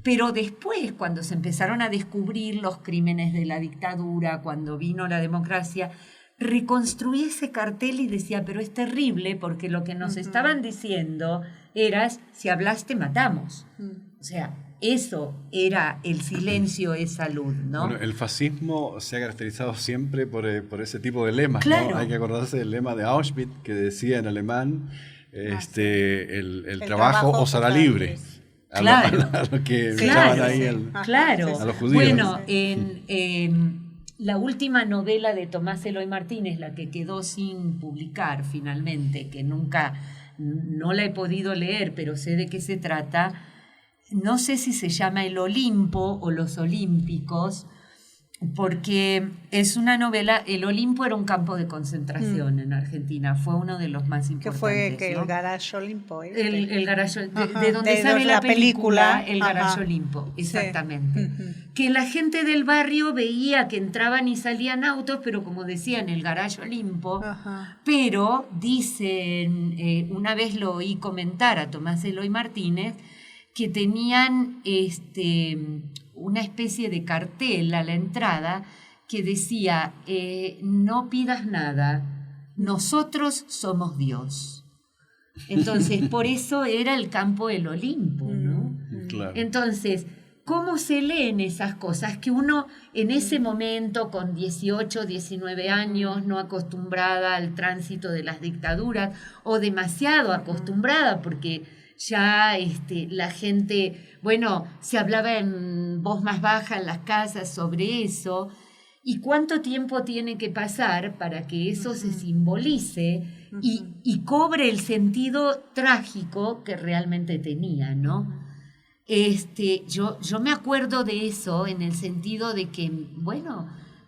Pero después, cuando se empezaron a descubrir los crímenes de la dictadura, cuando vino la democracia, reconstruí ese cartel y decía, pero es terrible porque lo que nos estaban diciendo era, si hablas te matamos. O sea, eso era el silencio es salud, ¿no? Bueno, el fascismo se ha caracterizado siempre por ese tipo de lemas, claro. ¿no? Hay que acordarse del lema de Auschwitz que decía en alemán, el trabajo os hará libres. Claro, a lo que claro, ahí claro. A los judíos. Bueno, en la última novela de Tomás Eloy Martínez, la que quedó sin publicar finalmente, que no la he podido leer, pero sé de qué se trata, no sé si se llama El Olimpo o Los Olímpicos, porque es una novela. El Olimpo era un campo de concentración en Argentina, fue uno de los más importantes. Que fue ¿no? el Garage Olimpo. El Garage, de donde sale la película El Garage Olimpo, exactamente. Sí. Que la gente del barrio veía que entraban y salían autos, pero como decían, el Garage Olimpo. Pero dicen, una vez lo oí comentar a Tomás Eloy Martínez, que tenían una especie de cartel a la entrada que decía, no pidas nada, nosotros somos Dios. Entonces, por eso era el campo del Olimpo, ¿no? Claro. Entonces, ¿cómo se leen esas cosas? Que uno en ese momento, con 18, 19 años, no acostumbrada al tránsito de las dictaduras, o demasiado acostumbrada, porque ya la gente, se hablaba en voz más baja en las casas sobre eso. ¿Y cuánto tiempo tiene que pasar para que eso se simbolice y cobre el sentido trágico que realmente tenía, ¿no? Yo me acuerdo de eso en el sentido de que,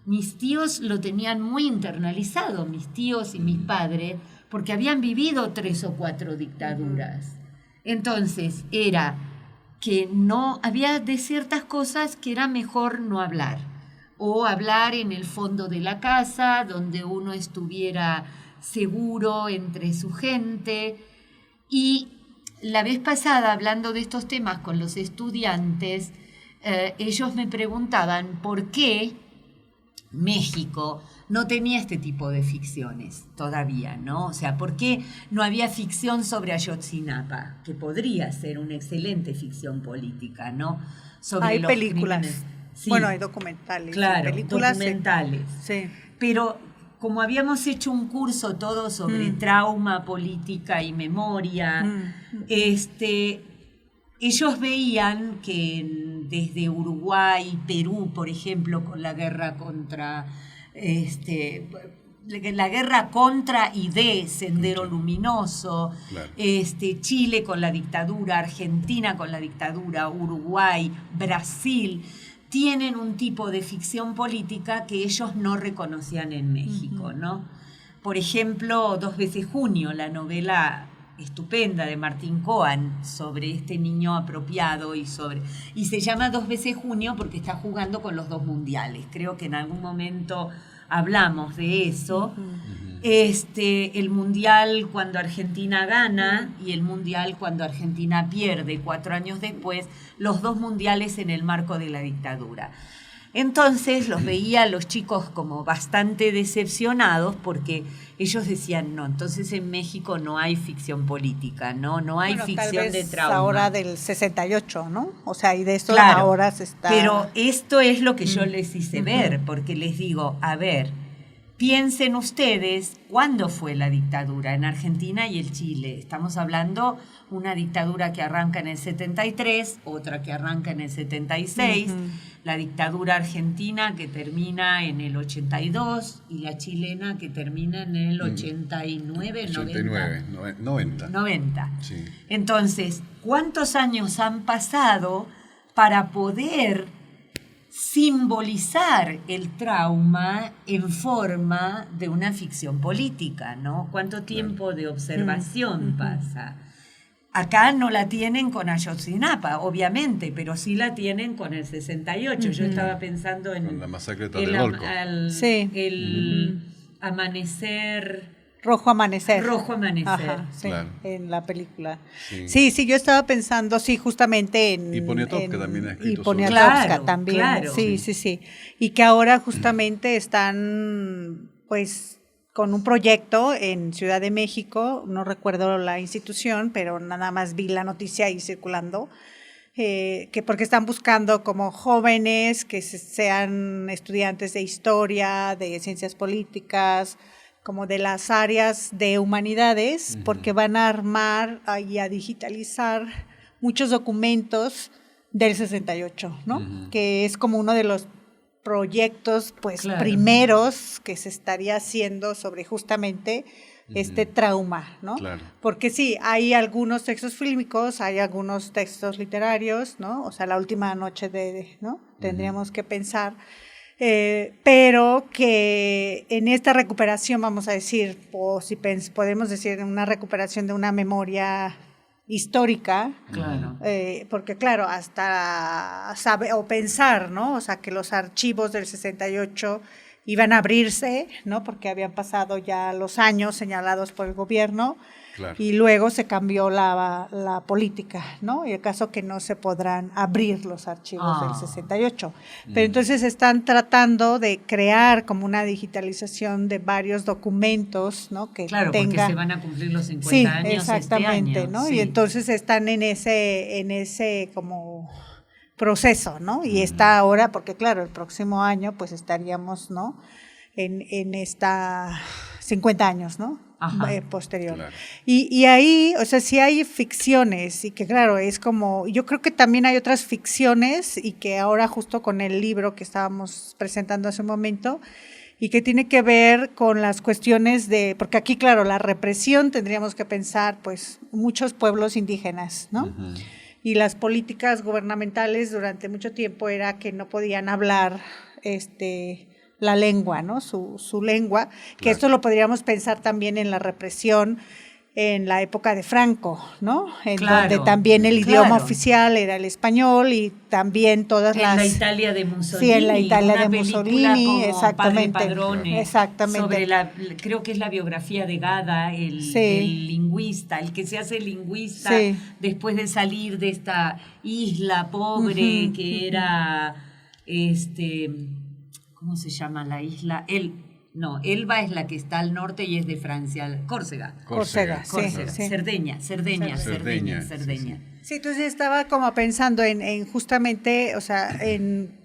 mis tíos lo tenían muy internalizado, mis tíos y mis padres, porque habían vivido 3 o 4 dictaduras. Entonces, era que no había de ciertas cosas que era mejor no hablar, o hablar en el fondo de la casa, donde uno estuviera seguro entre su gente. Y la vez pasada, hablando de estos temas con los estudiantes, ellos me preguntaban por qué México no tenía este tipo de ficciones todavía, ¿no? O sea, ¿por qué no había ficción sobre Ayotzinapa? Que podría ser una excelente ficción política, ¿no? Hay películas. Crímenes. Sí. Hay documentales. Claro, películas, documentales. Sí. Pero como habíamos hecho un curso todo sobre trauma, política y memoria, ellos veían que desde Uruguay, Perú, por ejemplo, con la guerra contra y de Sendero Luminoso, claro. Chile con la dictadura, Argentina con la dictadura, Uruguay, Brasil, tienen un tipo de ficción política que ellos no reconocían en México, ¿no? Por ejemplo, 2 veces junio, la novela estupenda de Martín Coan sobre este niño apropiado y se llama 2 veces junio porque está jugando con los 2 mundiales. Creo que en algún momento hablamos de eso. el mundial cuando Argentina gana y el mundial cuando Argentina pierde 4 años después, los 2 mundiales en el marco de la dictadura. Entonces los veía a los chicos como bastante decepcionados porque ellos decían, no, entonces en México no hay ficción política, no hay ficción tal vez de trauma. Ahora del 68, ¿no? O sea, y de eso Claro, ahora se está... Pero esto es lo que yo les hice ver, porque les digo, a ver, piensen ustedes cuándo fue la dictadura en Argentina y el Chile. Estamos hablando una dictadura que arranca en el 73, otra que arranca en el 76, la dictadura argentina que termina en el 82 y la chilena que termina en el 89, 90. 90. Sí. Entonces, ¿cuántos años han pasado para poder simbolizar el trauma en forma de una ficción política, ¿no? ¿Cuánto tiempo de observación pasa? Acá no la tienen con Ayotzinapa, obviamente, pero sí la tienen con el 68. Yo estaba pensando en con la masacre de Tlatelolco. el amanecer... Rojo Amanecer. Rojo Amanecer. Ajá, sí, Claro. en la película. Sí. Sí, yo estaba pensando, sí, justamente en... Y Poniatowska también ha escrito Y sobre Poniatowska Claro, también. claro. Sí. Y que ahora justamente están, pues, con un proyecto en Ciudad de México, no recuerdo la institución, pero nada más vi la noticia ahí circulando, que porque están buscando como jóvenes que sean estudiantes de historia, de ciencias políticas, como de las áreas de humanidades, porque van a armar y a digitalizar muchos documentos del 68, ¿no? Que es como uno de los proyectos, pues, Claro. primeros que se estaría haciendo sobre justamente este trauma, ¿no? Claro. Porque sí, hay algunos textos fílmicos, hay algunos textos literarios, ¿no? O sea, La última noche ¿no? Tendríamos que pensar, pero que en esta recuperación, vamos a decir, o si podemos decir, una recuperación de una memoria histórica, Claro. porque claro, hasta saber o pensar, ¿no? O sea, que los archivos del 68 iban a abrirse, ¿no? Porque habían pasado ya los años señalados por el gobierno. Claro. Y luego se cambió la política, ¿no? Y el caso que no se podrán abrir los archivos del 68. Pero entonces están tratando de crear como una digitalización de varios documentos, ¿no? Que Claro, tenga... porque se van a cumplir los 50 Sí, años exactamente, este año. ¿no? Sí. Y entonces están en ese como proceso, ¿no? Y está ahora, porque claro, el próximo año pues estaríamos, ¿no? En esta 50 años, ¿no? Ajá. Posterior. Claro. Y ahí, o sea, sí hay ficciones y que claro, es como, yo creo que también hay otras ficciones y que ahora justo con el libro que estábamos presentando hace un momento y que tiene que ver con las cuestiones de, porque aquí claro, la represión tendríamos que pensar pues muchos pueblos indígenas, ¿no? Y las políticas gubernamentales durante mucho tiempo era que no podían hablar la lengua, ¿no? Su lengua, que Claro. esto lo podríamos pensar también en la represión en la época de Franco, ¿no? En Claro, donde también el claro. idioma oficial era el español y también todas En las... la Italia de Mussolini. Sí, en la Italia una de película Mussolini, como exactamente. Padre Padrone, Exactamente. sobre creo que es la biografía de Gada, el lingüista, el que se hace lingüista después de salir de esta isla pobre que era, ¿cómo se llama la isla? Elba es la que está al norte y es de Francia, Córcega. Córcega, sí, Córcega. sí. Cerdeña. Sí. Sí, entonces estaba como pensando en justamente, o sea, en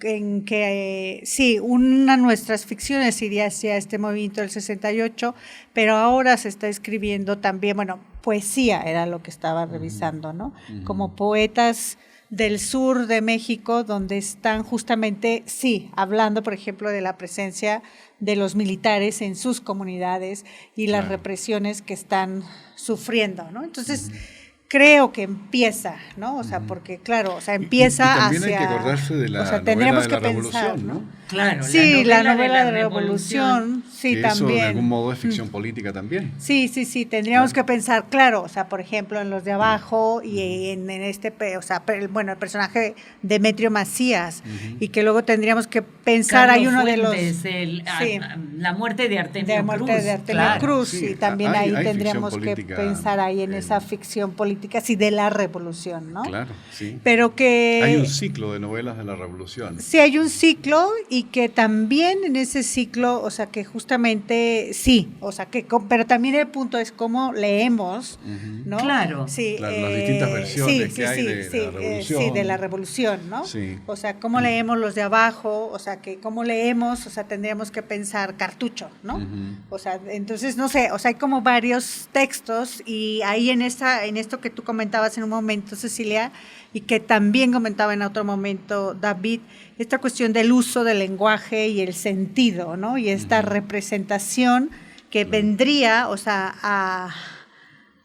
que sí, una de nuestras ficciones iría hacia este movimiento del 68, pero ahora se está escribiendo también, bueno, poesía era lo que estaba revisando, ¿no? Como poetas del sur de México, donde están justamente, sí, hablando, por ejemplo, de la presencia de los militares en sus comunidades y las represiones que están sufriendo, ¿no? Entonces, creo que empieza, ¿no? O sea, porque claro, o sea, empieza y también hacia... hay que acordarse de la o sea, novela tendríamos de la que pensar, Revolución, ¿no? Claro, Sí, la novela de la revolución, sí, que eso también. de algún modo es ficción política también. Sí, tendríamos que pensar, claro, o sea, por ejemplo, en los de abajo y en o sea, bueno, el personaje Demetrio Macías, y que luego tendríamos que pensar, Carlos hay uno Fuentes, de los... la muerte de Artemio de muerte Cruz. de Artemio claro. Cruz, Sí, y también hay ahí tendríamos ficción que política pensar ahí en en- esa ficción política, sí, de la revolución, ¿no? Claro, sí. Pero que... Hay un ciclo de novelas de la revolución. Sí, hay un ciclo y que también en ese ciclo, o sea, que justamente sí, o sea, pero también el punto es cómo leemos, ¿no? Claro. Sí, Claro, las distintas versiones que hay de la revolución. sí, de la revolución, ¿no? Sí. O sea, cómo leemos los de abajo, o sea, que cómo leemos, o sea, tendríamos que pensar cartucho, ¿no? Ujú. O sea, entonces, no sé, o sea, hay como varios textos y ahí en esto que tú comentabas en un momento, Cecilia, y que también comentaba en otro momento David, esta cuestión del uso del lenguaje y el sentido, ¿no? Y esta representación que vendría, o sea,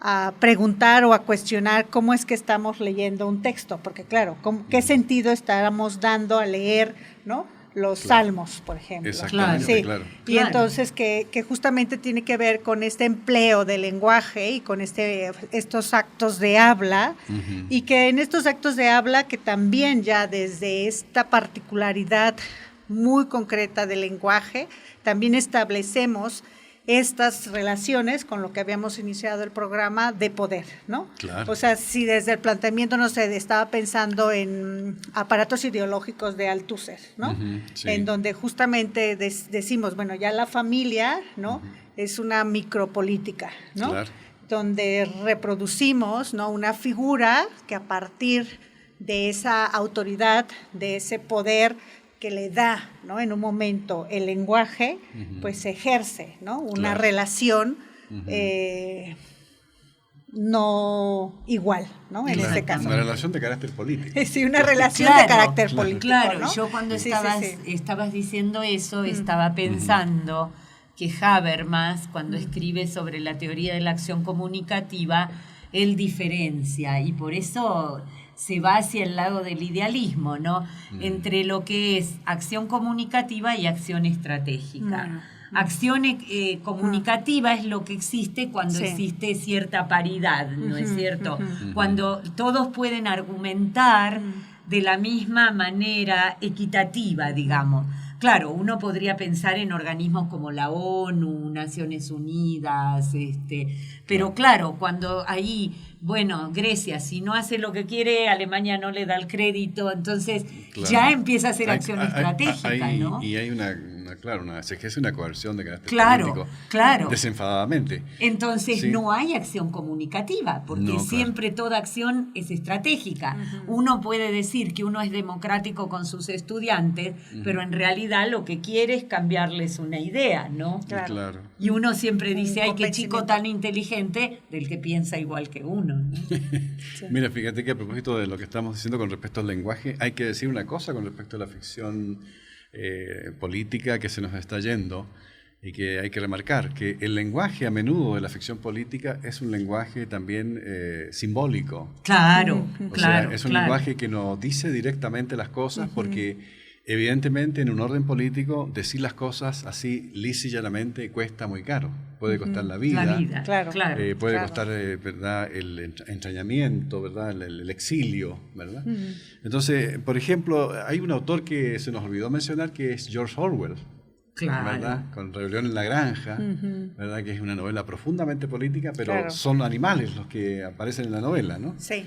a preguntar o a cuestionar cómo es que estamos leyendo un texto, porque claro, ¿qué sentido estábamos dando a leer, ¿no? Los salmos, por ejemplo. Exactamente, Sí. claro. Y Claro. entonces que justamente tiene que ver con este empleo del lenguaje y con estos actos de habla, Ujú. y que en estos actos de habla que también ya desde esta particularidad muy concreta del lenguaje, también establecemos estas relaciones con lo que habíamos iniciado el programa de poder, ¿no? Claro. O sea, si desde el planteamiento, no sé, estaba pensando en aparatos ideológicos de Althusser, ¿no? Ujú, sí. En donde justamente decimos, bueno, ya la familia, ¿no? Es una micropolítica, ¿no? Claro. Donde reproducimos, ¿no? Una figura que a partir de esa autoridad, de ese poder que le da, ¿no? En un momento el lenguaje, pues se ejerce, ¿no? Una Claro. relación no igual, ¿no? En Claro, este caso. una relación de carácter político. Sí, una relación Claro, de carácter claro. político, Claro, ¿no? yo cuando Sí, estabas diciendo eso, estaba pensando que Habermas, cuando escribe sobre la teoría de la acción comunicativa, él diferencia, y por eso se va hacia el lado del idealismo, ¿no? Entre lo que es acción comunicativa y acción estratégica. Acción comunicativa es lo que existe cuando Sí. existe cierta paridad, ¿no es cierto? ujú. Cuando todos pueden argumentar de la misma manera equitativa, digamos. Claro, uno podría pensar en organismos como la ONU, Naciones Unidas, pero claro, cuando ahí, bueno, Grecia, si no hace lo que quiere, Alemania no le da el crédito, entonces Claro. ya empieza a ser acción Hay- estratégica, ¿no? Y hay se ejerce una coerción de carácter Claro, político. claro. Desenfadadamente. Entonces Sí. no hay acción comunicativa, porque No, claro. siempre toda acción es estratégica. Uno puede decir que uno es democrático con sus estudiantes, pero en realidad lo que quiere es cambiarles una idea, ¿no? Claro. Y uno siempre dice, ay, qué chico convencimiento. tan inteligente, del que piensa igual que uno, ¿no? Mira, fíjate que a propósito de lo que estamos diciendo con respecto al lenguaje, hay que decir una cosa con respecto a la ficción política que se nos está yendo y que hay que remarcar, que el lenguaje a menudo de la ficción política es un lenguaje también simbólico. Claro, O claro. sea, es un claro. lenguaje que nos dice directamente las cosas porque evidentemente en un orden político decir las cosas así lisa y llanamente cuesta muy caro. Puede costar la vida. La vida, Claro. claro. Puede Claro. costar, ¿verdad?, el entrañamiento, ¿verdad?, el exilio, ¿verdad? Entonces, por ejemplo, hay un autor que se nos olvidó mencionar que es George Orwell, Claro. ¿verdad?, con Rebelión en la Granja, ¿verdad?, que es una novela profundamente política, pero Claro. son animales los que aparecen en la novela, ¿no? Sí.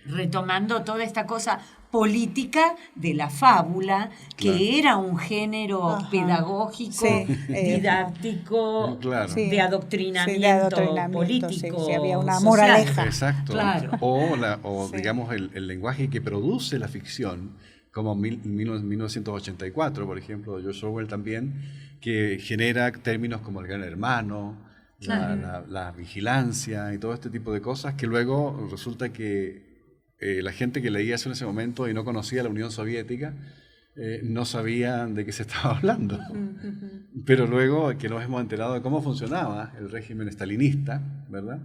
Retomando toda esta cosa política de la fábula, que Claro. era un género Ajá. pedagógico, Sí, didáctico, Claro. Sí. de adoctrinamiento, Sí, de adoctrinamiento, político. sí, sí, había una social. moraleja. Exacto. Claro. O Sí. digamos, el lenguaje que produce la ficción, como 1984, por ejemplo, de George Orwell también, que genera términos como el gran hermano, la vigilancia y todo este tipo de cosas, que luego resulta que la gente que leía eso en ese momento y no conocía la Unión Soviética, no sabían de qué se estaba hablando. Pero luego que nos hemos enterado de cómo funcionaba el régimen estalinista, ¿verdad?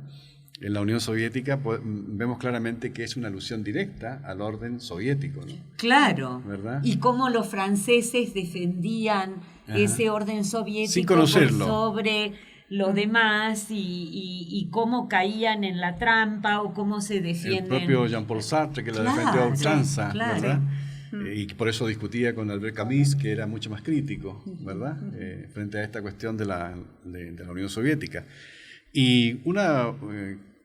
en la Unión Soviética vemos claramente que es una alusión directa al orden soviético, ¿no? Claro. ¿Verdad? Y cómo los franceses defendían ese orden soviético sin conocerlo, por sobre los demás y cómo caían en la trampa o cómo se defienden. El propio Jean-Paul Sartre, que la defendió a ultranza, ¿verdad? Y por eso discutía con Albert Camus, que era mucho más crítico, ¿verdad? Frente a esta cuestión de la Unión Soviética. Y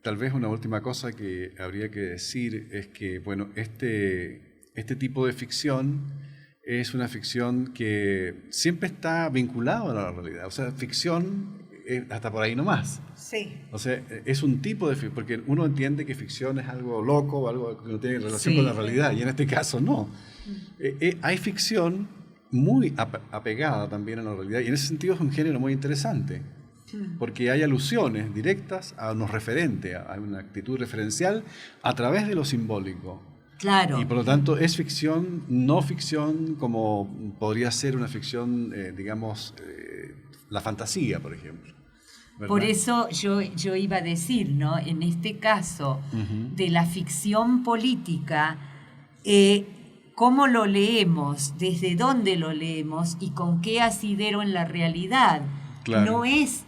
tal vez una última cosa que habría que decir es que, bueno, este tipo de ficción es una ficción que siempre está vinculada a la realidad. O sea, ficción hasta por ahí nomás. Sí. O sea, es un tipo de ficción, porque uno entiende que ficción es algo loco o algo que no tiene relación con la realidad, y en este caso no. Hay ficción muy apegada también a la realidad, y en ese sentido es un género muy interesante. Porque hay alusiones directas a unos referentes, a una actitud referencial a través de lo simbólico. Claro. Y por lo tanto es ficción, no ficción como podría ser una ficción, digamos, la fantasía, por ejemplo. ¿Verdad? Por eso yo iba a decir, ¿no? En este caso de la ficción política, cómo lo leemos, desde dónde lo leemos y con qué asidero en la realidad. Claro. No es...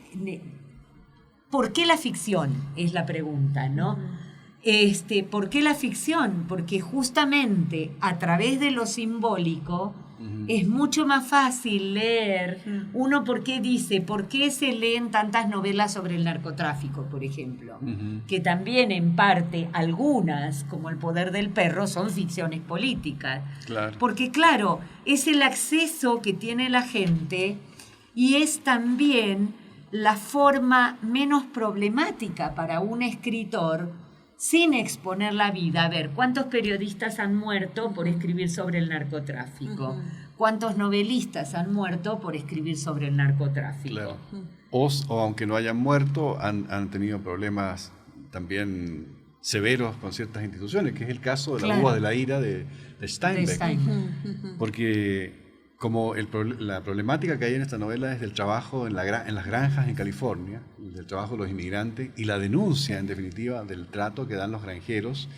¿Por qué la ficción? Es la pregunta, ¿no? ¿Por qué la ficción? Porque justamente a través de lo simbólico es mucho más fácil leer. Uno, ¿por qué se leen tantas novelas sobre el narcotráfico, por ejemplo? Que también en parte, algunas, como El poder del perro, son ficciones políticas. Claro. Porque claro, es el acceso que tiene la gente y es también la forma menos problemática para un escritor sin exponer la vida. A ver, ¿cuántos periodistas han muerto por escribir sobre el narcotráfico? ¿Cuántos novelistas han muerto por escribir sobre el narcotráfico? Claro. O aunque no hayan muerto, han tenido problemas también severos con ciertas instituciones, que es el caso de la uva de la ira de Steinbeck. Porque como la problemática que hay en esta novela es del trabajo en las granjas en California, del trabajo de los inmigrantes y la denuncia, en definitiva, del trato que dan los granjeros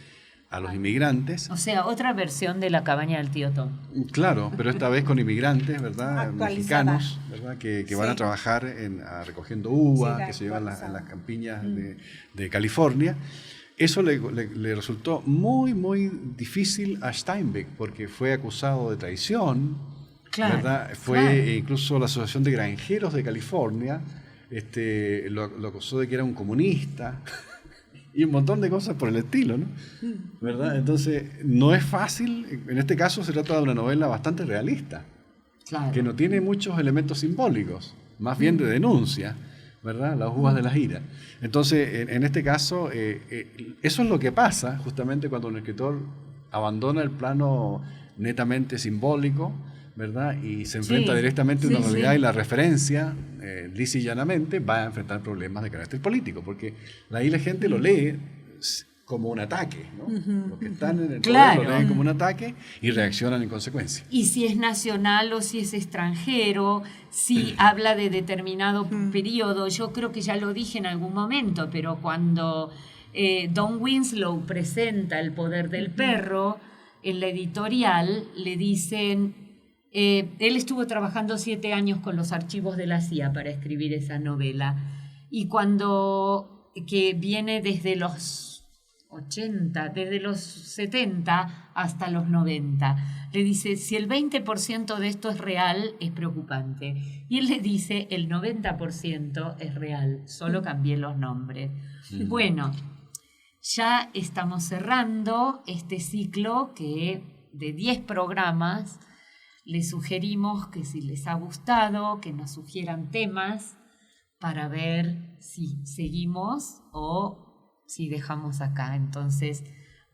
a los inmigrantes. O sea, otra versión de La cabaña del tío Tom. Claro, pero esta vez con inmigrantes, ¿verdad? Actualizada. Mexicanos, ¿verdad? Que van a trabajar recogiendo uva, que se llevan a las campiñas de California. Eso le resultó muy, muy difícil a Steinbeck, porque fue acusado de traición. Claro, ¿verdad? Fue incluso la Asociación de Granjeros de California lo acusó de que era un comunista y un montón de cosas por el estilo, ¿no? ¿Verdad? Entonces, no es fácil. En este caso se trata de una novela bastante realista, que no tiene muchos elementos simbólicos, más bien de denuncia, ¿verdad? Las uvas de la ira. Entonces, en este caso, eso es lo que pasa justamente cuando un escritor abandona el plano netamente simbólico, ¿verdad? Y se enfrenta directamente a una realidad y la referencia, lisa y llanamente, va a enfrentar problemas de carácter político, porque ahí la gente lo lee como un ataque, ¿no? Los que están en el poder lo leen como un ataque y reaccionan en consecuencia. Y si es nacional o si es extranjero, si habla de determinado periodo, yo creo que ya lo dije en algún momento, pero cuando Don Winslow presenta El poder del perro, en la editorial le dicen... él estuvo trabajando 7 años con los archivos de la CIA para escribir esa novela. Y que viene desde los 80, desde los 70 hasta los 90. Le dice, si el 20% de esto es real, es preocupante. Y él le dice, el 90% es real, solo cambié los nombres. Bueno, ya estamos cerrando este ciclo de 10 programas. Les sugerimos que si les ha gustado, que nos sugieran temas para ver si seguimos o si dejamos acá. Entonces,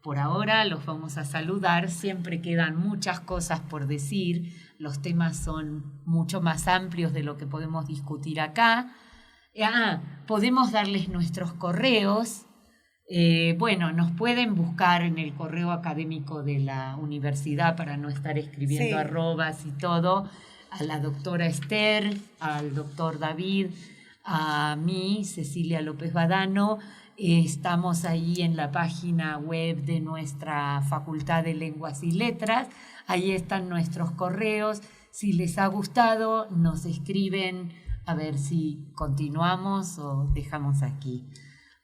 por ahora los vamos a saludar. Siempre quedan muchas cosas por decir. Los temas son mucho más amplios de lo que podemos discutir acá. Podemos darles nuestros correos. Nos pueden buscar en el correo académico de la universidad para no estar escribiendo arrobas y todo, a la doctora Esther, al doctor David, a mí, Cecilia López Badano. Estamos ahí en la página web de nuestra Facultad de Lenguas y Letras. Ahí están nuestros correos. Si les ha gustado, nos escriben a ver si continuamos o dejamos aquí.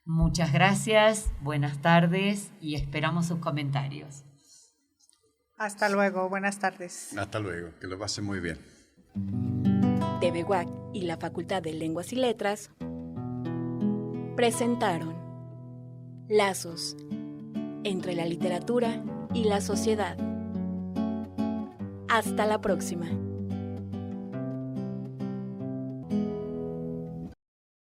Muchas gracias, buenas tardes y esperamos sus comentarios. Hasta luego, buenas tardes. Hasta luego, que lo pasen muy bien. TV UAC y la Facultad de Lenguas y Letras presentaron Lazos entre la literatura y la sociedad. Hasta la próxima.